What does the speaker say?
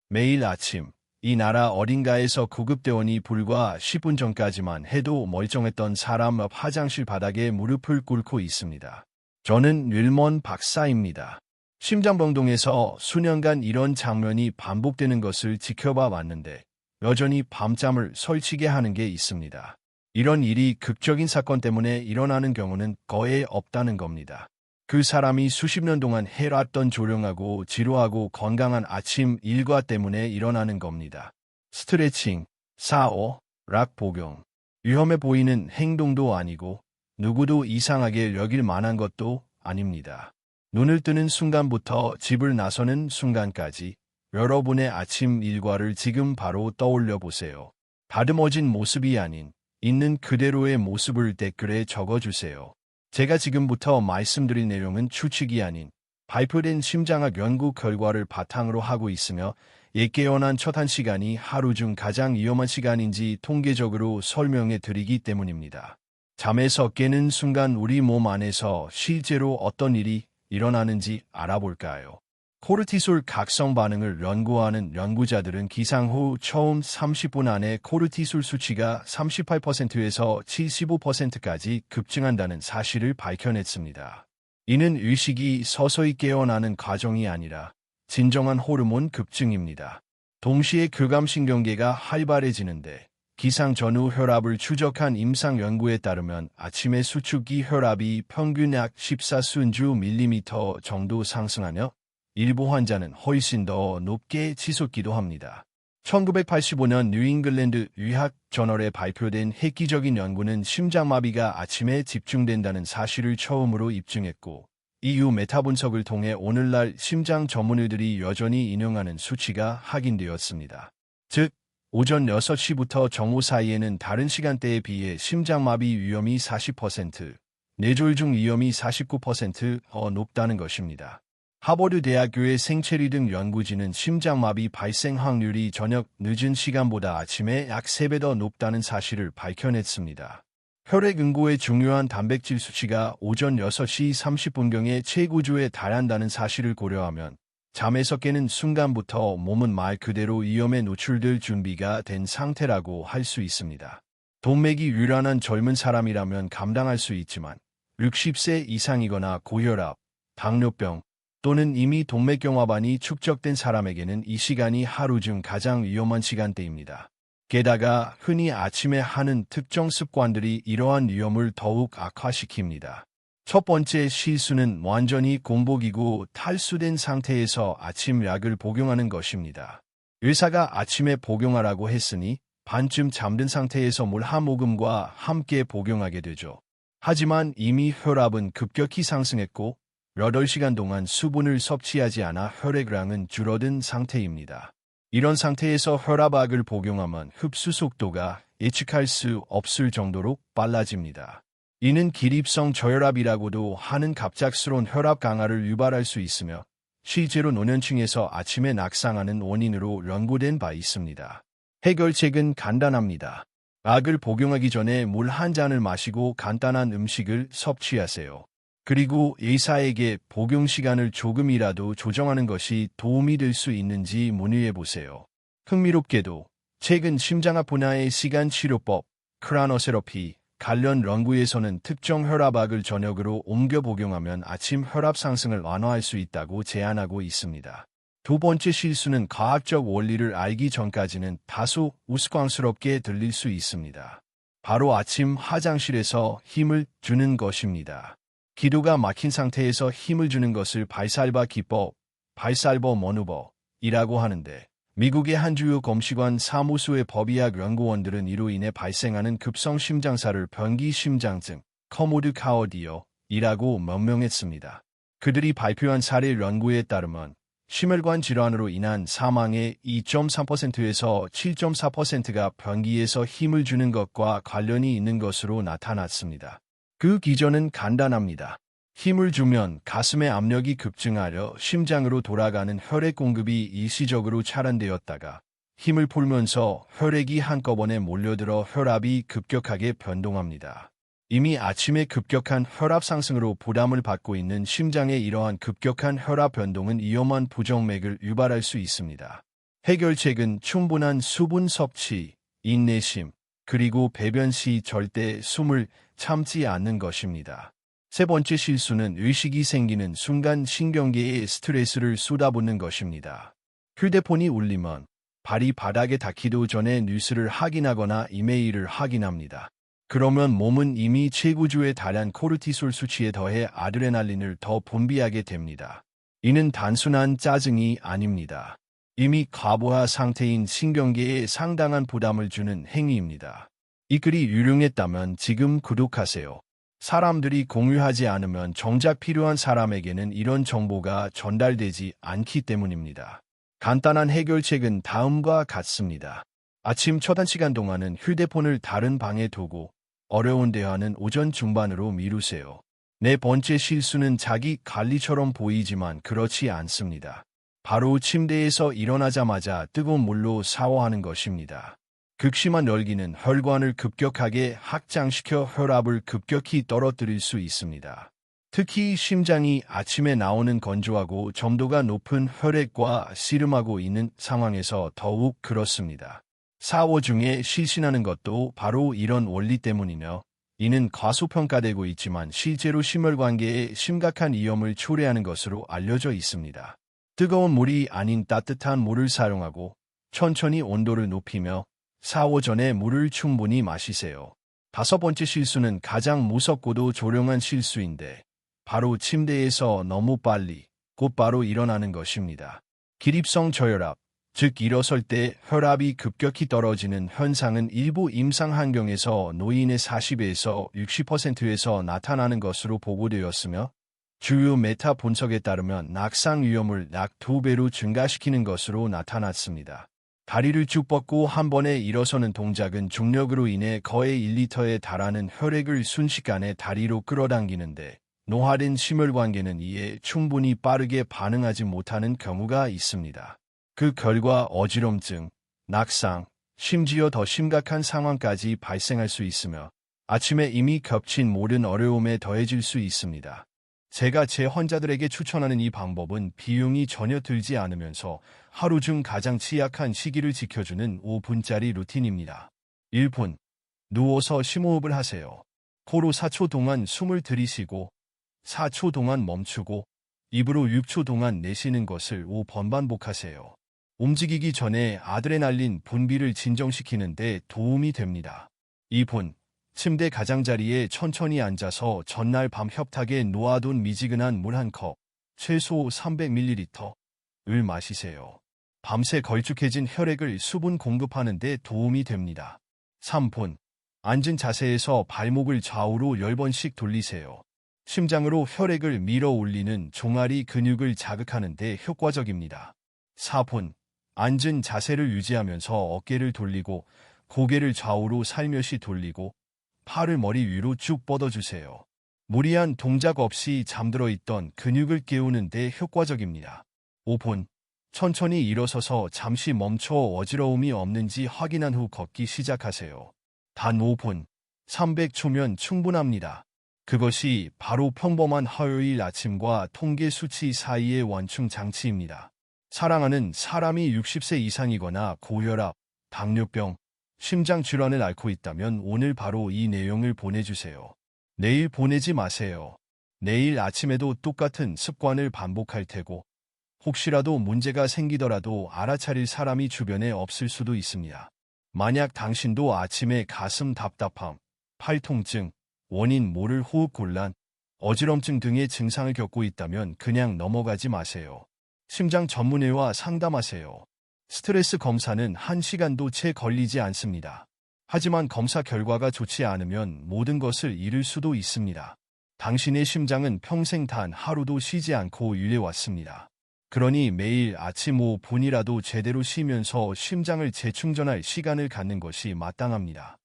매일 아침 이 나라 어딘가에서 구급대원이 불과 10분 전까지만 해도 멀쩡했던 사람 앞 화장실 바닥에 무릎을 꿇고 있습니다. 저는 윌먼 박사입니다. 심장병동에서 수년간 이런 장면이 반복되는 것을 지켜봐 왔는데 여전히 밤잠을 설치게 하는 게 있습니다. 이런 일이 극적인 사건 때문에 일어나는 경우는 거의 없다는 겁니다. 그 사람이 수십 년 동안 해왔던 조용하고 지루하고 건강한 아침 일과 때문에 일어나는 겁니다. 스트레칭, 샤워, 락 복용. 위험해 보이는 행동도 아니고 누구도 이상하게 여길 만한 것도 아닙니다. 눈을 뜨는 순간부터 집을 나서는 순간까지 여러분의 아침 일과를 지금 바로 떠올려 보세요. 다듬어진 모습이 아닌 있는 그대로의 모습을 댓글에 적어주세요. 제가 지금부터 말씀드릴 내용은 추측이 아닌 발표된 심장학 연구 결과를 바탕으로 하고 있으며 깨어난 첫 1시간이 하루 중 가장 위험한 시간인지 통계적으로 설명해 드리기 때문입니다. 잠에서 깨는 순간 우리 몸 안에서 실제로 어떤 일이 일어나는지 알아볼까요? 코르티솔 각성 반응을 연구하는 연구자들은 기상 후 처음 30분 안에 코르티솔 수치가 38%에서 75%까지 급증한다는 사실을 밝혀냈습니다. 이는 의식이 서서히 깨어나는 과정이 아니라 진정한 호르몬 급증입니다. 동시에 교감신경계가 활발해지는데 기상 전후 혈압을 추적한 임상 연구에 따르면 아침에 수축기 혈압이 평균 약 14순주 밀리미터 정도 상승하며 일부 환자는 훨씬 더 높게 치솟기도 합니다. 1985년 뉴잉글랜드 의학 저널에 발표된 획기적인 연구는 심장마비가 아침에 집중된다는 사실을 처음으로 입증했고 이후 메타 분석을 통해 오늘날 심장 전문의들이 여전히 인용하는 수치가 확인되었습니다. 즉, 오전 6시부터 정오 사이에는 다른 시간대에 비해 심장마비 위험이 40%, 뇌졸중 위험이 49%더 높다는 것입니다. 하버드 대학교의 생체리 등 연구진은 심장마비 발생 확률이 저녁 늦은 시간보다 아침에 약 3배 더 높다는 사실을 밝혀냈습니다. 혈액 응고의 중요한 단백질 수치가 오전 6시 30분경에 최고조에 달한다는 사실을 고려하면 잠에서 깨는 순간부터 몸은 말 그대로 위험에 노출될 준비가 된 상태라고 할 수 있습니다. 동맥이 유란한 젊은 사람이라면 감당할 수 있지만 60세 이상이거나 고혈압, 당뇨병 또는 이미 동맥경화반이 축적된 사람에게는 이 시간이 하루 중 가장 위험한 시간대입니다. 게다가 흔히 아침에 하는 특정 습관들이 이러한 위험을 더욱 악화시킵니다. 첫 번째 실수는 완전히 공복이고 탈수된 상태에서 아침 약을 복용하는 것입니다. 의사가 아침에 복용하라고 했으니 반쯤 잠든 상태에서 물 한 모금과 함께 복용하게 되죠. 하지만 이미 혈압은 급격히 상승했고 8시간 동안 수분을 섭취하지 않아 혈액량은 줄어든 상태입니다. 이런 상태에서 혈압약을 복용하면 흡수 속도가 예측할 수 없을 정도로 빨라집니다. 이는 기립성 저혈압이라고도 하는 갑작스러운 혈압 강화를 유발할 수 있으며 실제로 노년층에서 아침에 낙상하는 원인으로 연구된 바 있습니다. 해결책은 간단합니다. 약을 복용하기 전에 물 한 잔을 마시고 간단한 음식을 섭취하세요. 그리고 의사에게 복용 시간을 조금이라도 조정하는 것이 도움이 될 수 있는지 문의해 보세요. 흥미롭게도 최근 심장학 분야의 시간치료법, 크라노세러피 관련 연구에서는 특정 혈압약을 저녁으로 옮겨 복용하면 아침 혈압 상승을 완화할 수 있다고 제안하고 있습니다. 두 번째 실수는 과학적 원리를 알기 전까지는 다소 우스꽝스럽게 들릴 수 있습니다. 바로 아침 화장실에서 힘을 주는 것입니다. 기도가 막힌 상태에서 힘을 주는 것을 발살바 기법, 발살버 머누버이라고 하는데 미국의 한 주요 검시관 사무소의 법의학 연구원들은 이로 인해 발생하는 급성 심장사를 변기 심장증, 커모드 카오디어이라고 명명했습니다. 그들이 발표한 사례 연구에 따르면 심혈관 질환으로 인한 사망의 2.3%에서 7.4%가 변기에서 힘을 주는 것과 관련이 있는 것으로 나타났습니다. 그 기전은 간단합니다. 힘을 주면 가슴의 압력이 급증하여 심장으로 돌아가는 혈액 공급이 일시적으로 차단되었다가 힘을 풀면서 혈액이 한꺼번에 몰려들어 혈압이 급격하게 변동합니다. 이미 아침에 급격한 혈압 상승으로 부담을 받고 있는 심장의 이러한 급격한 혈압 변동은 위험한 부정맥을 유발할 수 있습니다. 해결책은 충분한 수분 섭취, 인내심, 그리고 배변 시 절대 숨을 참지 않는 것입니다. 세 번째 실수는 의식이 생기는 순간 신경계에 스트레스를 쏟아붓는 것입니다. 휴대폰이 울리면 발이 바닥에 닿기도 전에 뉴스를 확인하거나 이메일을 확인합니다. 그러면 몸은 이미 최고조에 달한 코르티솔 수치에 더해 아드레날린을 더 분비하게 됩니다. 이는 단순한 짜증이 아닙니다. 이미 과부하 상태인 신경계에 상당한 부담을 주는 행위입니다. 이 글이 유용했다면 지금 구독하세요. 사람들이 공유하지 않으면 정작 필요한 사람에게는 이런 정보가 전달되지 않기 때문입니다. 간단한 해결책은 다음과 같습니다. 아침 첫 1시간 동안은 휴대폰을 다른 방에 두고 어려운 대화는 오전 중반으로 미루세요. 네 번째 실수는 자기 관리처럼 보이지만 그렇지 않습니다. 바로 침대에서 일어나자마자 뜨거운 물로 샤워하는 것입니다. 극심한 열기는 혈관을 급격하게 확장시켜 혈압을 급격히 떨어뜨릴 수 있습니다. 특히 심장이 아침에 나오는 건조하고 점도가 높은 혈액과 씨름하고 있는 상황에서 더욱 그렇습니다. 샤워 중에 실신하는 것도 바로 이런 원리 때문이며 이는 과소평가되고 있지만 실제로 심혈관계에 심각한 위험을 초래하는 것으로 알려져 있습니다. 뜨거운 물이 아닌 따뜻한 물을 사용하고 천천히 온도를 높이며 샤워 전에 물을 충분히 마시세요. 다섯 번째 실수는 가장 무섭고도 조용한 실수인데 바로 침대에서 너무 빨리 곧바로 일어나는 것입니다. 기립성 저혈압, 즉 일어설 때 혈압이 급격히 떨어지는 현상은 일부 임상 환경에서 노인의 40에서 60%에서 나타나는 것으로 보고되었으며 주요 메타 분석에 따르면 낙상 위험을 약 2배로 증가시키는 것으로 나타났습니다. 다리를 쭉 뻗고 한 번에 일어서는 동작은 중력으로 인해 거의 1리터에 달하는 혈액을 순식간에 다리로 끌어당기는데 노화된 심혈관계는 이에 충분히 빠르게 반응하지 못하는 경우가 있습니다. 그 결과 어지럼증, 낙상, 심지어 더 심각한 상황까지 발생할 수 있으며 아침에 이미 겹친 모든 어려움에 더해질 수 있습니다. 제가 제 환자들에게 추천하는 이 방법은 비용이 전혀 들지 않으면서 하루 중 가장 취약한 시기를 지켜주는 5분짜리 루틴입니다. 1분. 누워서 심호흡을 하세요. 코로 4초 동안 숨을 들이쉬고 4초 동안 멈추고 입으로 6초 동안 내쉬는 것을 5번 반복하세요. 움직이기 전에 아드레날린 분비를 진정시키는 데 도움이 됩니다. 2분. 침대 가장자리에 천천히 앉아서 전날 밤 협탁에 놓아둔 미지근한 물 한 컵, 최소 300ml를 마시세요. 밤새 걸쭉해진 혈액을 수분 공급하는 데 도움이 됩니다. 3분. 앉은 자세에서 발목을 좌우로 10번씩 돌리세요. 심장으로 혈액을 밀어 올리는 종아리 근육을 자극하는 데 효과적입니다. 4분. 앉은 자세를 유지하면서 어깨를 돌리고 고개를 좌우로 살며시 돌리고 팔을 머리 위로 쭉 뻗어주세요. 무리한 동작 없이 잠들어 있던 근육을 깨우는 데 효과적입니다. 5분. 천천히 일어서서 잠시 멈춰 어지러움이 없는지 확인한 후 걷기 시작하세요. 단 5분. 300초면 충분합니다. 그것이 바로 평범한 화요일 아침과 통계 수치 사이의 완충 장치입니다. 사랑하는 사람이 60세 이상이거나 고혈압, 당뇨병, 심장질환을 앓고 있다면 오늘 바로 이 내용을 보내주세요. 내일 보내지 마세요. 내일 아침에도 똑같은 습관을 반복할 테고 혹시라도 문제가 생기더라도 알아차릴 사람이 주변에 없을 수도 있습니다. 만약 당신도 아침에 가슴 답답함, 팔 통증, 원인 모를 호흡 곤란, 어지럼증 등의 증상을 겪고 있다면 그냥 넘어가지 마세요. 심장 전문의와 상담하세요. 스트레스 검사는 1시간도 채 걸리지 않습니다. 하지만 검사 결과가 좋지 않으면 모든 것을 잃을 수도 있습니다. 당신의 심장은 평생 단 하루도 쉬지 않고 일해왔습니다. 그러니 매일 아침 5분이라도 제대로 쉬면서 심장을 재충전할 시간을 갖는 것이 마땅합니다.